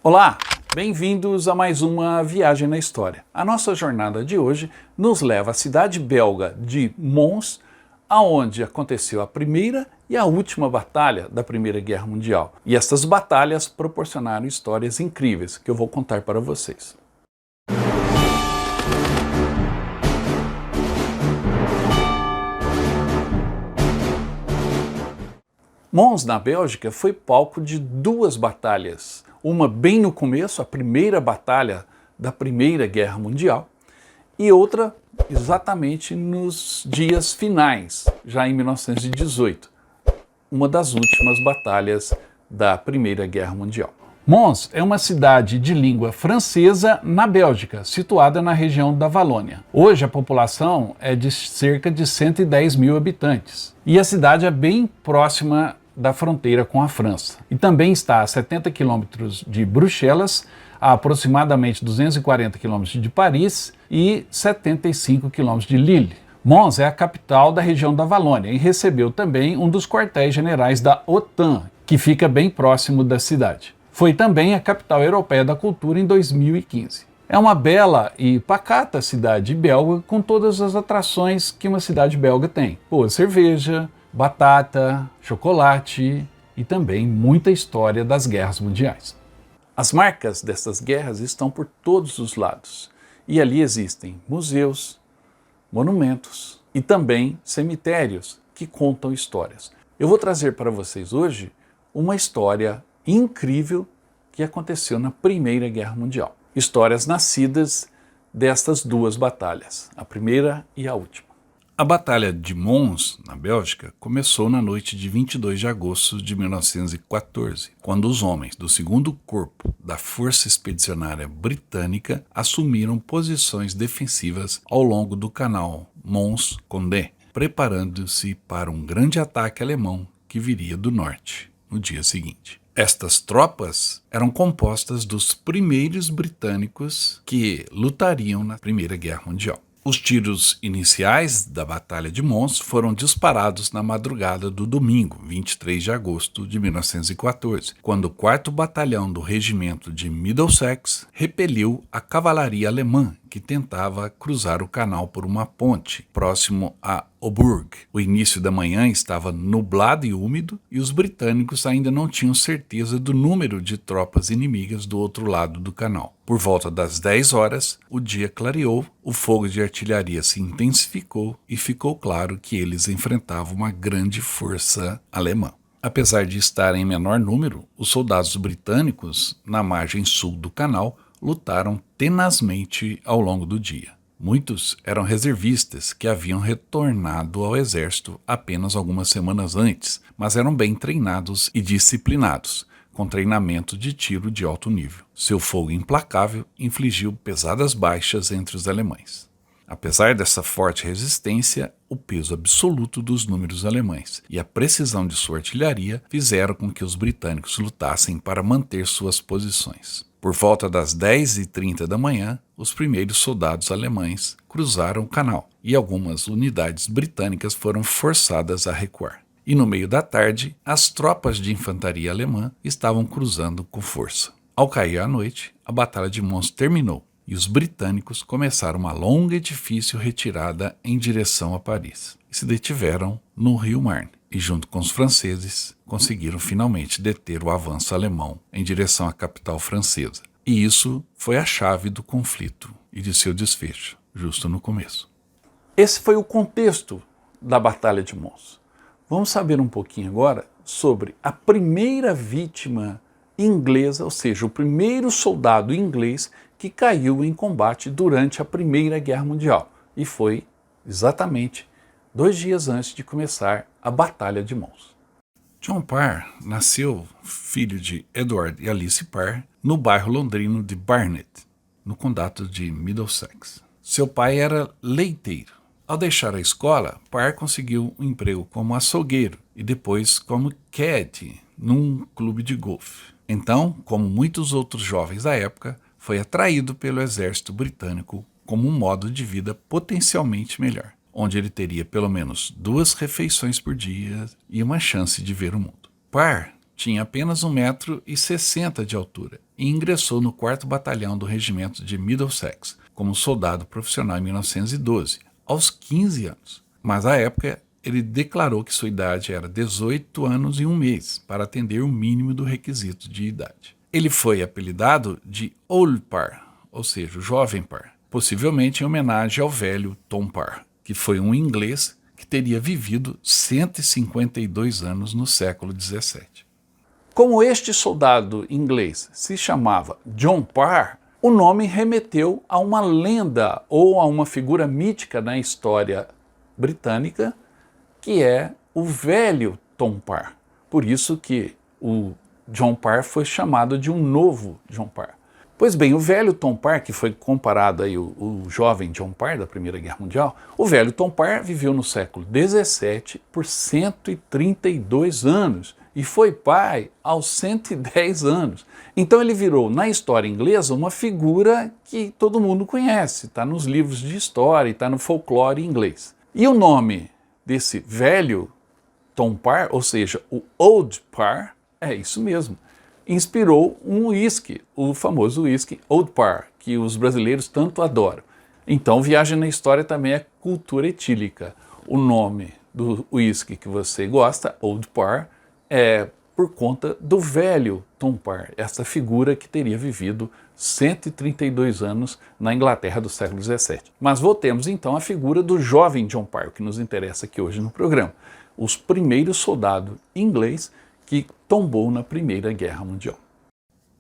Olá, bem-vindos a mais uma viagem na história. A nossa jornada de hoje nos leva à cidade belga de Mons, aonde aconteceu a primeira e a última batalha da Primeira Guerra Mundial. E essas batalhas proporcionaram histórias incríveis que eu vou contar para vocês. Mons, na Bélgica, foi palco de duas batalhas. Uma bem no começo, a primeira batalha da Primeira Guerra Mundial, e outra exatamente nos dias finais, já em 1918, uma das últimas batalhas da Primeira Guerra Mundial. Mons é uma cidade de língua francesa na Bélgica, situada na região da Valônia. Hoje a população é de cerca de 110 mil habitantes e a cidade é bem próxima da fronteira com a França. E também está a 70 quilômetros de Bruxelas, a aproximadamente 240 quilômetros de Paris e 75 quilômetros de Lille. Mons é a capital da região da Valônia e recebeu também um dos quartéis generais da OTAN, que fica bem próximo da cidade. Foi também a capital europeia da cultura em 2015. É uma bela e pacata cidade belga com todas as atrações que uma cidade belga tem. Boa cerveja, batata, chocolate e também muita história das guerras mundiais. As marcas dessas guerras estão por todos os lados e ali existem museus, monumentos e também cemitérios que contam histórias. Eu vou trazer para vocês hoje uma história incrível que aconteceu na Primeira Guerra Mundial. Histórias nascidas destas duas batalhas, a primeira e a última. A Batalha de Mons, na Bélgica, começou na noite de 22 de agosto de 1914, quando os homens do 2º Corpo da Força Expedicionária Britânica assumiram posições defensivas ao longo do canal Mons-Condé, preparando-se para um grande ataque alemão que viria do norte no dia seguinte. Estas tropas eram compostas dos primeiros britânicos que lutariam na Primeira Guerra Mundial. Os tiros iniciais da Batalha de Mons foram disparados na madrugada do domingo, 23 de agosto de 1914, quando o 4º Batalhão do Regimento de Middlesex repeliu a cavalaria alemã que tentava cruzar o canal por uma ponte, próximo a Oburg. O início da manhã estava nublado e úmido e os britânicos ainda não tinham certeza do número de tropas inimigas do outro lado do canal. Por volta das 10 horas, o dia clareou, o fogo de artilharia se intensificou e ficou claro que eles enfrentavam uma grande força alemã. Apesar de estarem em menor número, os soldados britânicos, na margem sul do canal, lutaram tenazmente ao longo do dia. Muitos eram reservistas que haviam retornado ao exército apenas algumas semanas antes, mas eram bem treinados e disciplinados, com treinamento de tiro de alto nível. Seu fogo implacável infligiu pesadas baixas entre os alemães. Apesar dessa forte resistência, o peso absoluto dos números alemães e a precisão de sua artilharia fizeram com que os britânicos lutassem para manter suas posições. Por volta das 10h30 da manhã, os primeiros soldados alemães cruzaram o canal e algumas unidades britânicas foram forçadas a recuar. E no meio da tarde, as tropas de infantaria alemã estavam cruzando com força. Ao cair a noite, a Batalha de Mons terminou e os britânicos começaram uma longa e difícil retirada em direção a Paris. E se detiveram no rio Marne e, junto com os franceses, conseguiram finalmente deter o avanço alemão em direção à capital francesa. E isso foi a chave do conflito e de seu desfecho, justo no começo. Esse foi o contexto da Batalha de Mons. Vamos saber um pouquinho agora sobre a primeira vítima inglesa, ou seja, o primeiro soldado inglês que caiu em combate durante a Primeira Guerra Mundial. E foi exatamente 2 dias antes de começar a Batalha de Mons. John Parr nasceu filho de Edward e Alice Parr no bairro londrino de Barnet, no condado de Middlesex. Seu pai era leiteiro. Ao deixar a escola, Parr conseguiu um emprego como açougueiro e depois como caddy num clube de golfe. Então, como muitos outros jovens da época, foi atraído pelo exército britânico como um modo de vida potencialmente melhor, onde ele teria pelo menos 2 refeições por dia e uma chance de ver o mundo. Parr tinha apenas 1,60 m de altura e ingressou no 4º Batalhão do Regimento de Middlesex como soldado profissional em 1912, aos 15 anos. Mas à época ele declarou que sua idade era 18 anos e 1 mês, para atender o mínimo do requisito de idade. Ele foi apelidado de Old Parr, ou seja, o Jovem Parr, possivelmente em homenagem ao velho Tom Parr, que foi um inglês que teria vivido 152 anos no século XVII. Como este soldado inglês se chamava John Parr, o nome remeteu a uma lenda ou a uma figura mítica na história britânica, que é o velho Tom Parr. Por isso que o John Parr foi chamado de um novo John Parr. Pois bem, o velho Tom Parr, que foi comparado aí o jovem John Parr da Primeira Guerra Mundial, o velho Tom Parr viveu no século XVII por 132 anos e foi pai aos 110 anos. Então ele virou, na história inglesa, uma figura que todo mundo conhece, está nos livros de história, está no folclore inglês. E o nome desse velho Tom Parr, ou seja, o Old Parr, é isso mesmo. Inspirou um uísque, o famoso uísque Old Parr, que os brasileiros tanto adoram. Então, Viagem na História também é cultura etílica. O nome do uísque que você gosta, Old Parr, é por conta do velho Tom Parr, essa figura que teria vivido 132 anos na Inglaterra do século XVII. Mas voltemos então à figura do jovem John Parr, que nos interessa aqui hoje no programa. Os primeiros soldados inglês que tombou na Primeira Guerra Mundial.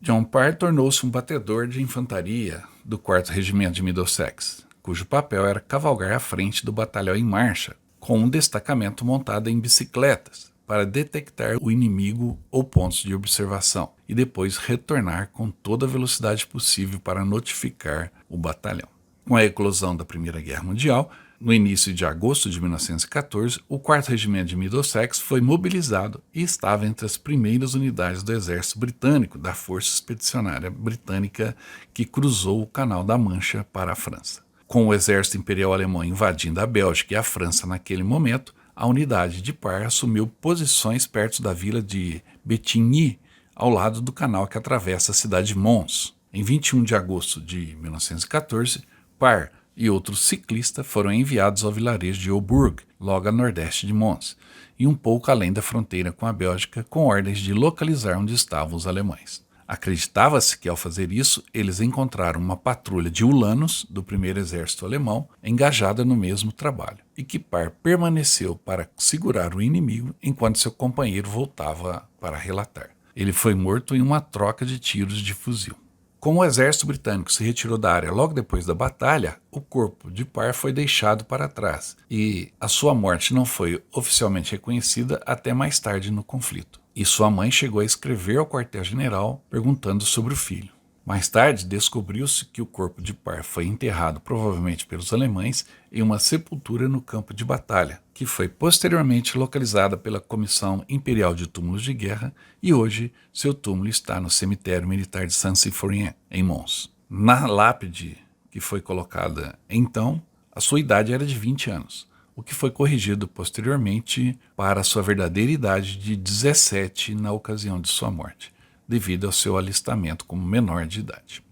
John Parr tornou-se um batedor de infantaria do 4º Regimento de Middlesex, cujo papel era cavalgar à frente do batalhão em marcha, com um destacamento montado em bicicletas, para detectar o inimigo ou pontos de observação, e depois retornar com toda a velocidade possível para notificar o batalhão. Com a eclosão da Primeira Guerra Mundial, no início de agosto de 1914, o 4º Regimento de Middlesex foi mobilizado e estava entre as primeiras unidades do exército britânico, da Força Expedicionária Britânica que cruzou o Canal da Mancha para a França. Com o exército imperial alemão invadindo a Bélgica e a França naquele momento, a unidade de Parr assumiu posições perto da vila de Bettigny, ao lado do canal que atravessa a cidade de Mons. Em 21 de agosto de 1914, Parr e outros ciclistas foram enviados ao vilarejo de Aubourg, logo a nordeste de Mons, e um pouco além da fronteira com a Bélgica, com ordens de localizar onde estavam os alemães. Acreditava-se que, ao fazer isso, eles encontraram uma patrulha de ulanos do primeiro exército alemão engajada no mesmo trabalho, e que Parr permaneceu para segurar o inimigo enquanto seu companheiro voltava para relatar. Ele foi morto em uma troca de tiros de fuzil. Como o exército britânico se retirou da área logo depois da batalha, o corpo de Parr foi deixado para trás e a sua morte não foi oficialmente reconhecida até mais tarde no conflito. E sua mãe chegou a escrever ao quartel-general perguntando sobre o filho. Mais tarde, descobriu-se que o corpo de Parr foi enterrado, provavelmente pelos alemães, em uma sepultura no campo de batalha, que foi posteriormente localizada pela Comissão Imperial de Túmulos de Guerra, e hoje seu túmulo está no cemitério militar de Saint-Symphorien, em Mons. Na lápide que foi colocada então, a sua idade era de 20 anos, o que foi corrigido posteriormente para a sua verdadeira idade de 17 na ocasião de sua morte, devido ao seu alistamento como menor de idade.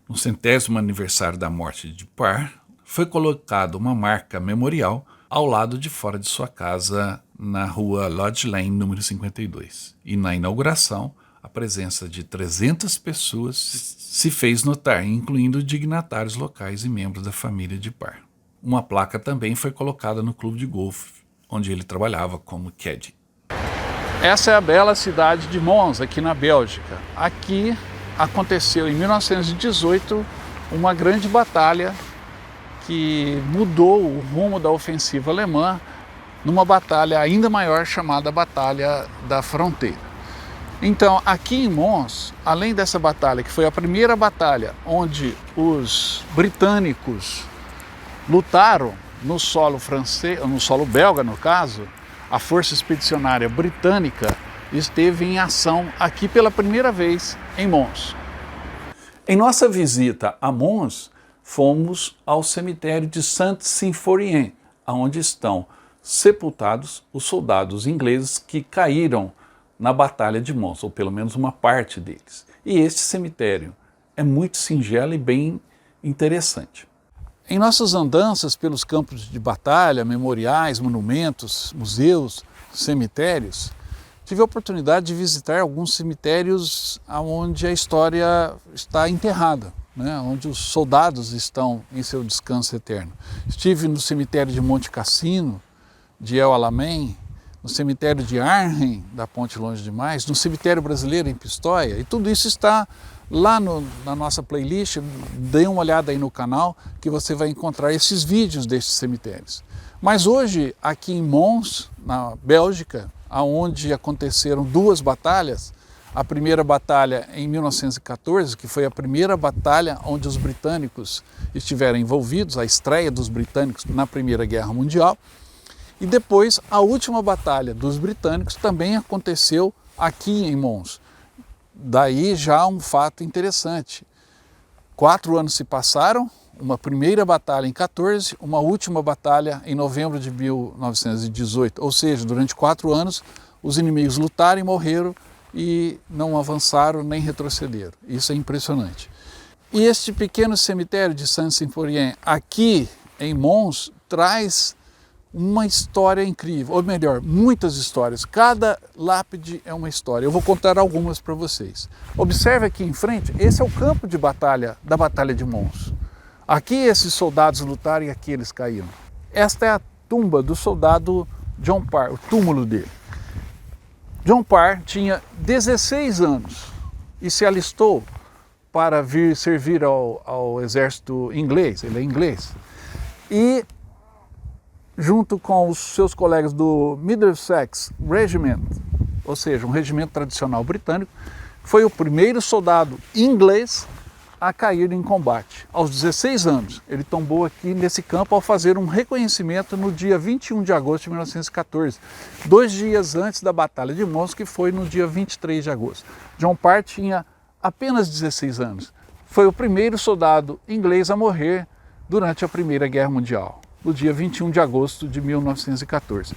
No 100º aniversário da morte de Parr, foi colocada uma marca memorial ao lado de fora de sua casa, na rua Lodge Lane, número 52. E na inauguração, a presença de 300 pessoas se fez notar, incluindo dignatários locais e membros da família de Parr. Uma placa também foi colocada no clube de golfe, onde ele trabalhava como caddy. Essa é a bela cidade de Mons, aqui na Bélgica. Aqui aconteceu em 1918 uma grande batalha que mudou o rumo da ofensiva alemã numa batalha ainda maior chamada Batalha da Fronteira. Então, aqui em Mons, além dessa batalha, que foi a primeira batalha onde os britânicos lutaram no solo francês, no solo belga no caso, a Força Expedicionária Britânica esteve em ação aqui pela primeira vez em Mons. Em nossa visita a Mons, fomos ao cemitério de Saint-Symphorien, onde estão sepultados os soldados ingleses que caíram na Batalha de Mons, ou pelo menos uma parte deles. E este cemitério é muito singelo e bem interessante. Em nossas andanças pelos campos de batalha, memoriais, monumentos, museus, cemitérios, tive a oportunidade de visitar alguns cemitérios onde a história está enterrada, né? Onde os soldados estão em seu descanso eterno. Estive no cemitério de Monte Cassino, de El Alamein, no cemitério de Arnhem, da Ponte Longe Demais, no cemitério brasileiro em Pistoia, e tudo isso está lá na nossa playlist. Dê uma olhada aí no canal que você vai encontrar esses vídeos destes cemitérios. Mas hoje, aqui em Mons, na Bélgica, onde aconteceram duas batalhas, a primeira batalha em 1914, que foi a primeira batalha onde os britânicos estiveram envolvidos, a estreia dos britânicos na Primeira Guerra Mundial, e depois a última batalha dos britânicos também aconteceu aqui em Mons. Daí já um fato interessante. 4 anos se passaram, uma primeira batalha em 14, uma última batalha em novembro de 1918. Ou seja, durante 4 anos os inimigos lutaram e morreram e não avançaram nem retrocederam. Isso é impressionante. E este pequeno cemitério de Saint-Symphorien aqui em Mons traz uma história incrível, ou melhor, muitas histórias. Cada lápide é uma história. Eu vou contar algumas para vocês. Observe aqui em frente, esse é o campo de batalha da Batalha de Mons. Aqui esses soldados lutaram e aqui eles caíram. Esta é a tumba do soldado John Parr, o túmulo dele. John Parr tinha 16 anos e se alistou para vir servir ao exército inglês, ele é inglês. E junto com os seus colegas do Middlesex Regiment, ou seja, um regimento tradicional britânico, foi o primeiro soldado inglês a cair em combate. Aos 16 anos, ele tombou aqui nesse campo ao fazer um reconhecimento no dia 21 de agosto de 1914, 2 dias antes da Batalha de Mons, que foi no dia 23 de agosto. John Parr tinha apenas 16 anos. Foi o primeiro soldado inglês a morrer durante a Primeira Guerra Mundial, no dia 21 de agosto de 1914.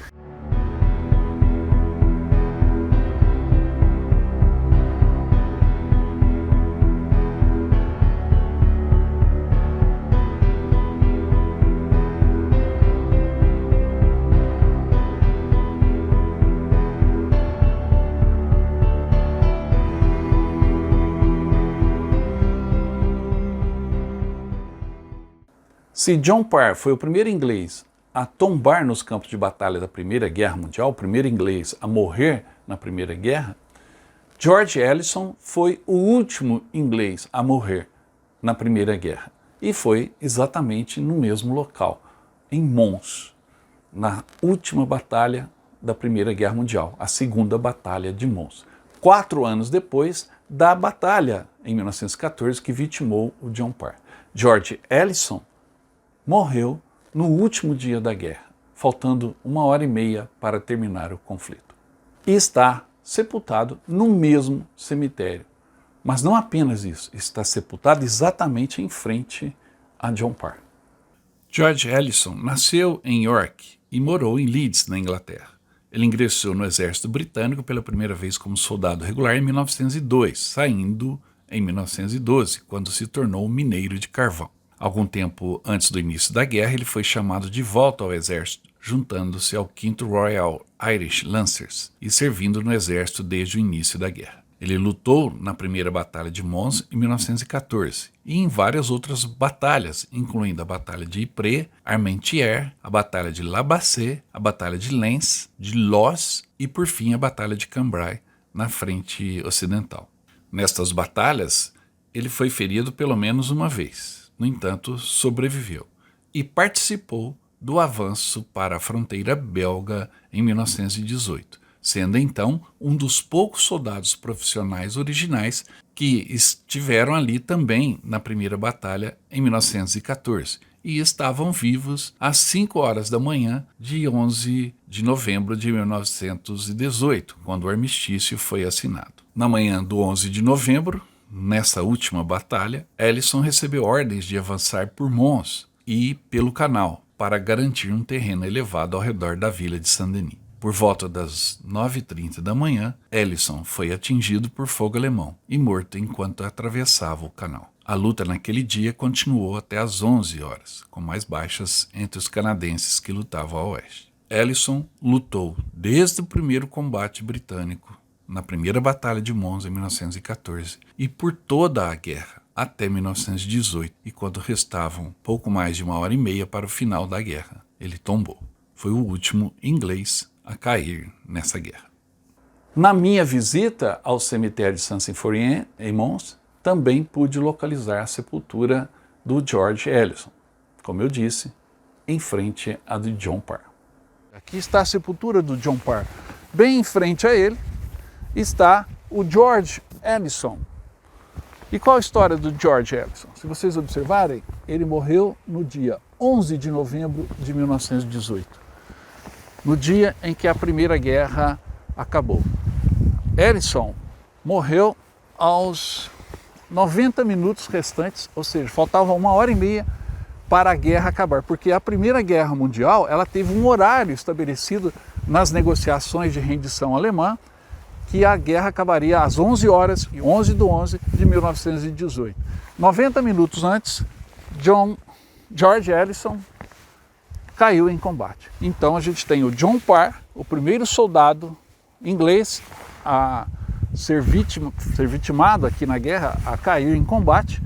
Se John Parr foi o primeiro inglês a tombar nos campos de batalha da Primeira Guerra Mundial, o primeiro inglês a morrer na Primeira Guerra, George Ellison foi o último inglês a morrer na Primeira Guerra. E foi exatamente no mesmo local, em Mons, na última batalha da Primeira Guerra Mundial, a Segunda Batalha de Mons. 4 anos depois da batalha, em 1914, que vitimou o John Parr. George Ellison morreu no último dia da guerra, faltando 1h30 para terminar o conflito. E está sepultado no mesmo cemitério. Mas não apenas isso, está sepultado exatamente em frente a John Parr. George Ellison nasceu em York e morou em Leeds, na Inglaterra. Ele ingressou no exército britânico pela primeira vez como soldado regular em 1902, saindo em 1912, quando se tornou mineiro de carvão. Algum tempo antes do início da guerra, ele foi chamado de volta ao exército, juntando-se ao 5º Royal Irish Lancers e servindo no exército desde o início da guerra. Ele lutou na primeira Batalha de Mons em 1914 e em várias outras batalhas, incluindo a Batalha de Ypres, Armentières, a Batalha de La Bassée, a Batalha de Lens, de Loos e, por fim, a Batalha de Cambrai, na frente ocidental. Nestas batalhas, ele foi ferido pelo menos uma vez. No entanto, sobreviveu e participou do avanço para a fronteira belga em 1918, sendo então um dos poucos soldados profissionais originais que estiveram ali também na primeira batalha em 1914 e estavam vivos às 5 horas da manhã de 11 de novembro de 1918, quando o armistício foi assinado. Na manhã do 11 de novembro, nessa última batalha, Ellison recebeu ordens de avançar por Mons e pelo canal para garantir um terreno elevado ao redor da vila de Saint-Denis. Por volta das 9h30 da manhã, Ellison foi atingido por fogo alemão e morto enquanto atravessava o canal. A luta naquele dia continuou até às 11 horas, com mais baixas entre os canadenses que lutavam a oeste. Ellison lutou desde o primeiro combate britânico, na primeira Batalha de Mons em 1914, e por toda a guerra, até 1918, e quando restavam pouco mais de 1h30 para o final da guerra, ele tombou. Foi o último inglês a cair nessa guerra. Na minha visita ao cemitério de Saint-Symphorien, em Mons, também pude localizar a sepultura do George Ellison, como eu disse, em frente à de John Parr. Aqui está a sepultura do John Parr. Bem em frente a ele está o George Ellison. E qual a história do George Ellison? Se vocês observarem, ele morreu no dia 11 de novembro de 1918. No dia em que a Primeira Guerra acabou. Ellison morreu aos 90 minutos restantes, ou seja, faltava 1h30 para a guerra acabar, porque a Primeira Guerra Mundial ela teve um horário estabelecido nas negociações de rendição alemã, que a guerra acabaria às 11 horas, 11 de 11 de 1918. 90 minutos antes, George Ellison caiu em combate. Então a gente tem o John Parr, o primeiro soldado inglês a ser vitimado aqui na guerra, a cair em combate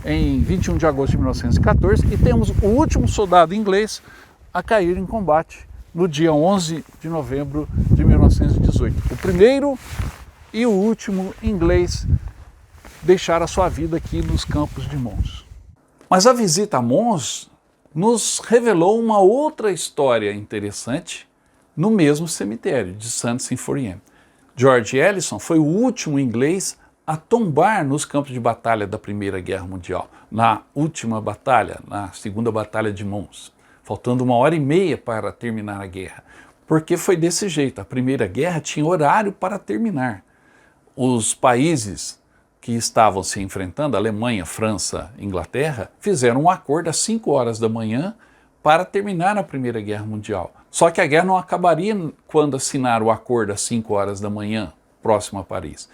em 21 de agosto de 1914, e temos o último soldado inglês a cair em combate no dia 11 de novembro de 1918. O primeiro e o último inglês deixar a sua vida aqui nos campos de Mons. Mas a visita a Mons nos revelou uma outra história interessante no mesmo cemitério de Saint-Symphorien. George Ellison foi o último inglês a tombar nos campos de batalha da Primeira Guerra Mundial, na última batalha, na Segunda Batalha de Mons, faltando 1h30 para terminar a guerra, porque foi desse jeito, a Primeira Guerra tinha horário para terminar. Os países que estavam se enfrentando, Alemanha, França, Inglaterra, fizeram um acordo às 5 horas da manhã para terminar a Primeira Guerra Mundial. Só que a guerra não acabaria quando assinaram o acordo às 5 horas da manhã, próximo a Paris.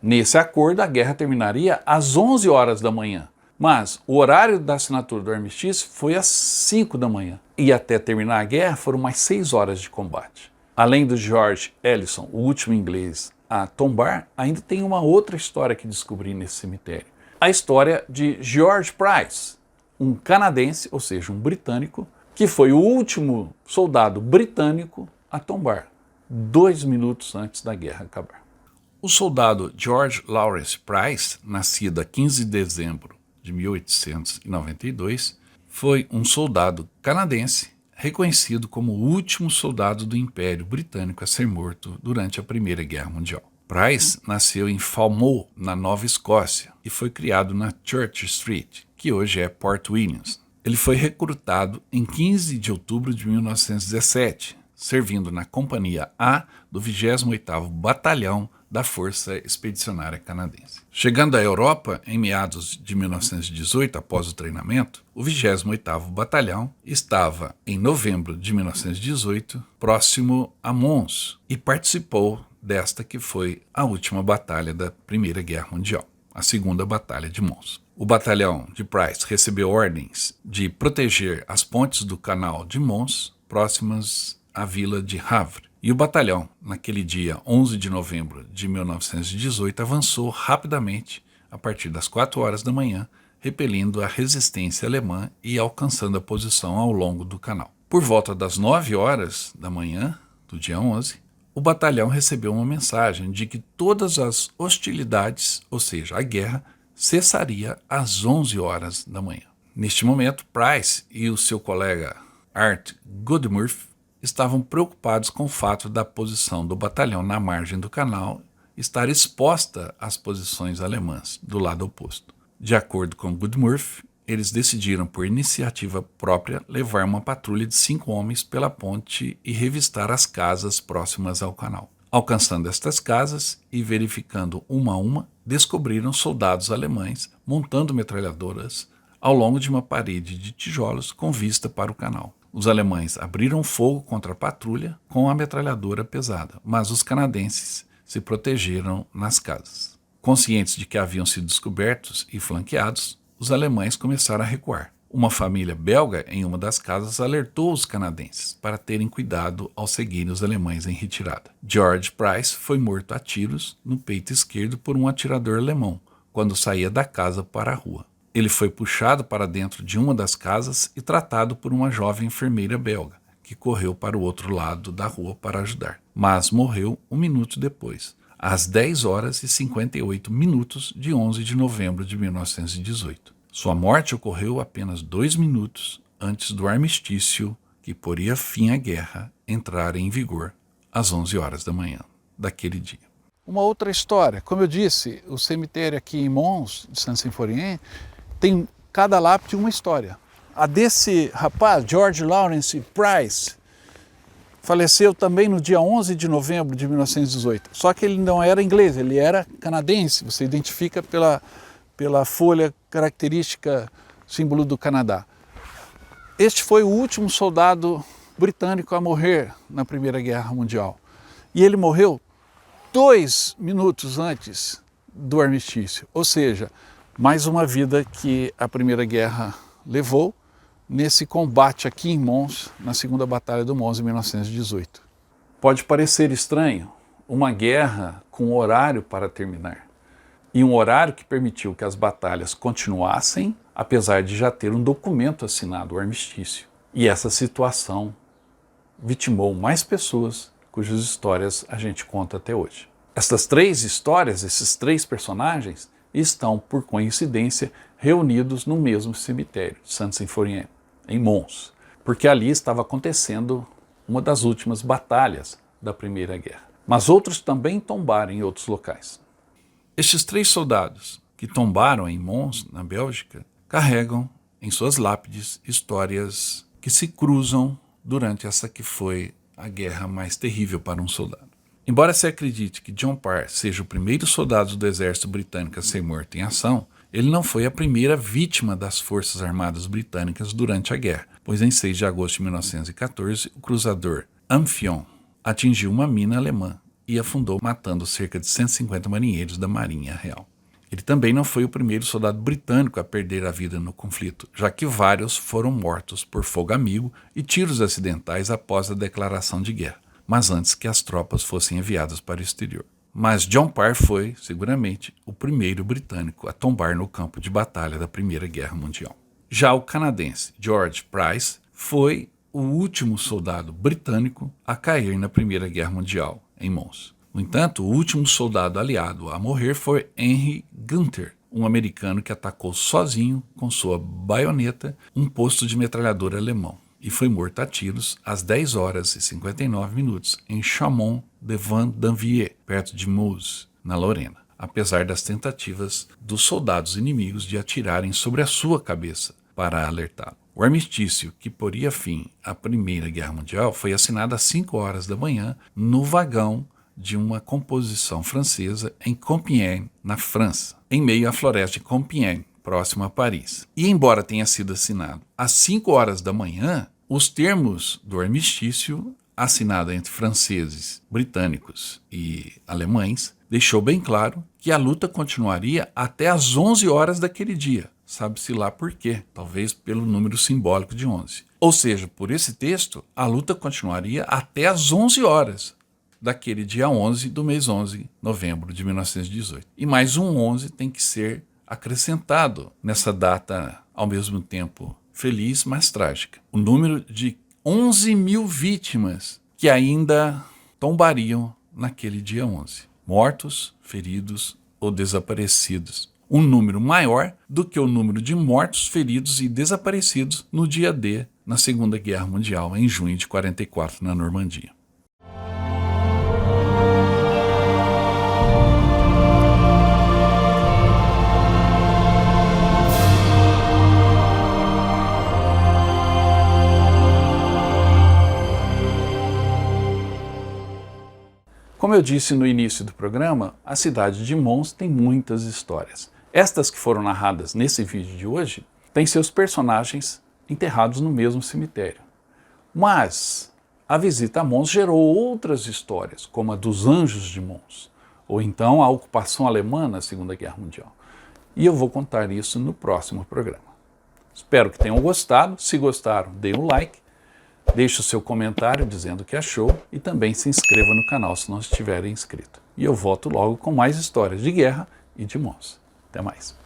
Nesse acordo, a guerra terminaria às 11 horas da manhã. Mas o horário da assinatura do armistício foi às 5 da manhã. E até terminar a guerra foram mais 6 horas de combate. Além do George Ellison, o último inglês a tombar, ainda tem uma outra história que descobri nesse cemitério. A história de George Price, um canadense, ou seja, um britânico, que foi o último soldado britânico a tombar, 2 minutos antes da guerra acabar. O soldado George Lawrence Price, nascido a 15 de dezembro de 1892, foi um soldado canadense reconhecido como o último soldado do Império Britânico a ser morto durante a Primeira Guerra Mundial. Price nasceu em Falmouth, na Nova Escócia, e foi criado na Church Street, que hoje é Port Williams. Ele foi recrutado em 15 de outubro de 1917, servindo na Companhia A do 28º Batalhão da Força Expedicionária Canadense. Chegando à Europa em meados de 1918, após o treinamento, o 28º Batalhão estava, em novembro de 1918, próximo a Mons e participou desta que foi a última batalha da Primeira Guerra Mundial, a Segunda Batalha de Mons. O batalhão de Price recebeu ordens de proteger as pontes do canal de Mons, próximas à vila de Havre. E o batalhão, naquele dia 11 de novembro de 1918, avançou rapidamente a partir das 4 horas da manhã, repelindo a resistência alemã e alcançando a posição ao longo do canal. Por volta das 9 horas da manhã do dia 11, o batalhão recebeu uma mensagem de que todas as hostilidades, ou seja, a guerra, cessaria às 11 horas da manhã. Neste momento, Price e o seu colega Art Goodmurth estavam preocupados com o fato da posição do batalhão na margem do canal estar exposta às posições alemãs do lado oposto. De acordo com Goodmurth, eles decidiram, por iniciativa própria, levar uma patrulha de 5 homens pela ponte e revistar as casas próximas ao canal. Alcançando estas casas e verificando uma a uma, descobriram soldados alemães montando metralhadoras ao longo de uma parede de tijolos com vista para o canal. Os alemães abriram fogo contra a patrulha com a metralhadora pesada, mas os canadenses se protegeram nas casas. Conscientes de que haviam sido descobertos e flanqueados, os alemães começaram a recuar. Uma família belga em uma das casas alertou os canadenses para terem cuidado ao seguirem os alemães em retirada. George Price foi morto a tiros no peito esquerdo por um atirador alemão quando saía da casa para a rua. Ele foi puxado para dentro de uma das casas e tratado por uma jovem enfermeira belga, que correu para o outro lado da rua para ajudar, mas morreu 1 minuto depois, às 10 horas e 58 minutos de 11 de novembro de 1918. Sua morte ocorreu apenas 2 minutos antes do armistício que poria fim à guerra entrar em vigor às 11 horas da manhã daquele dia. Uma outra história, como eu disse, o cemitério aqui em Mons, de Saint-Symphorien, tem cada lápide uma história. A desse rapaz, George Lawrence Price, faleceu também no dia 11 de novembro de 1918. Só que ele não era inglês, ele era canadense. Você identifica pela folha característica, símbolo do Canadá. Este foi o último soldado britânico a morrer na Primeira Guerra Mundial. E ele morreu 2 minutos antes do armistício, ou seja, mais uma vida que a Primeira Guerra levou nesse combate aqui em Mons, na Segunda Batalha do Mons, em 1918. Pode parecer estranho, uma guerra com horário para terminar, e um horário que permitiu que as batalhas continuassem, apesar de já ter um documento assinado, o armistício. E essa situação vitimou mais pessoas, cujas histórias a gente conta até hoje. Essas 3 histórias, esses 3 personagens, estão, por coincidência, reunidos no mesmo cemitério, Saint-Symphorien, em Mons, porque ali estava acontecendo uma das últimas batalhas da Primeira Guerra. Mas outros também tombaram em outros locais. Estes 3 soldados que tombaram em Mons, na Bélgica, carregam em suas lápides histórias que se cruzam durante essa que foi a guerra mais terrível para um soldado. Embora se acredite que John Parr seja o primeiro soldado do exército britânico a ser morto em ação, ele não foi a primeira vítima das Forças Armadas Britânicas durante a guerra, pois em 6 de agosto de 1914, o cruzador Amphion atingiu uma mina alemã e afundou, matando cerca de 150 marinheiros da Marinha Real. Ele também não foi o primeiro soldado britânico a perder a vida no conflito, já que vários foram mortos por fogo amigo e tiros acidentais após a declaração de guerra, mas antes que as tropas fossem enviadas para o exterior. Mas John Parr foi, seguramente, o primeiro britânico a tombar no campo de batalha da Primeira Guerra Mundial. Já o canadense George Price foi o último soldado britânico a cair na Primeira Guerra Mundial, em Mons. No entanto, o último soldado aliado a morrer foi Henry Gunther, um americano que atacou sozinho, com sua baioneta, um posto de metralhadora alemão, e foi morto a tiros às 10 horas e 59 minutos em Chaumont-de-Vendanvier, perto de Meuse, na Lorena, apesar das tentativas dos soldados inimigos de atirarem sobre a sua cabeça para alertá-lo. O armistício que poria fim à Primeira Guerra Mundial foi assinado às 5 horas da manhã no vagão de uma composição francesa em Compiègne, na França, em meio à floresta de Compiègne, próximo a Paris. E embora tenha sido assinado às 5 horas da manhã, os termos do armistício, assinado entre franceses, britânicos e alemães, deixou bem claro que a luta continuaria até às 11 horas daquele dia. Sabe-se lá por quê, talvez pelo número simbólico de 11. Ou seja, por esse texto, a luta continuaria até às 11 horas daquele dia 11 do mês 11, novembro de 1918. E mais um 11 tem que ser acrescentado nessa data, ao mesmo tempo feliz, mas trágica. O número de 11 mil vítimas que ainda tombariam naquele dia 11. Mortos, feridos ou desaparecidos. Um número maior do que o número de mortos, feridos e desaparecidos no dia D, na Segunda Guerra Mundial, em junho de 1944, na Normandia. Como eu disse no início do programa, a cidade de Mons tem muitas histórias. Estas que foram narradas nesse vídeo de hoje tem seus personagens enterrados no mesmo cemitério. Mas a visita a Mons gerou outras histórias, como a dos Anjos de Mons, ou então a ocupação alemã na Segunda Guerra Mundial. E eu vou contar isso no próximo programa. Espero que tenham gostado. Se gostaram, deem um like, deixe o seu comentário dizendo o que achou e também se inscreva no canal se não estiverem inscrito. E eu volto logo com mais histórias de guerra e de Mons. Até mais.